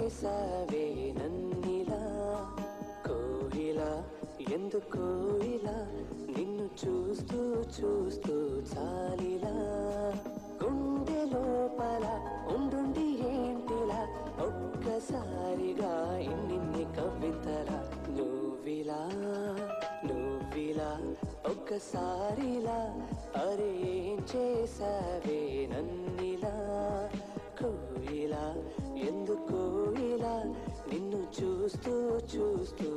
చేసావే నన్నిలా కోయిలా ఎందుకో ఇలా నిన్ను చూస్తూ చూస్తూ చాలిలా గుండె లోపల ఉండుండి ఏంటిలా ఒక్కసారిగా ఇన్నిన్ని కవితలా నువ్విలా నువ్విలా ఒక్కసారిలా అరే ఏం చేసావే నన్నిలా కోయిలా ఎందుకో ఇలా నిన్ను చూస్తూ చూస్తూ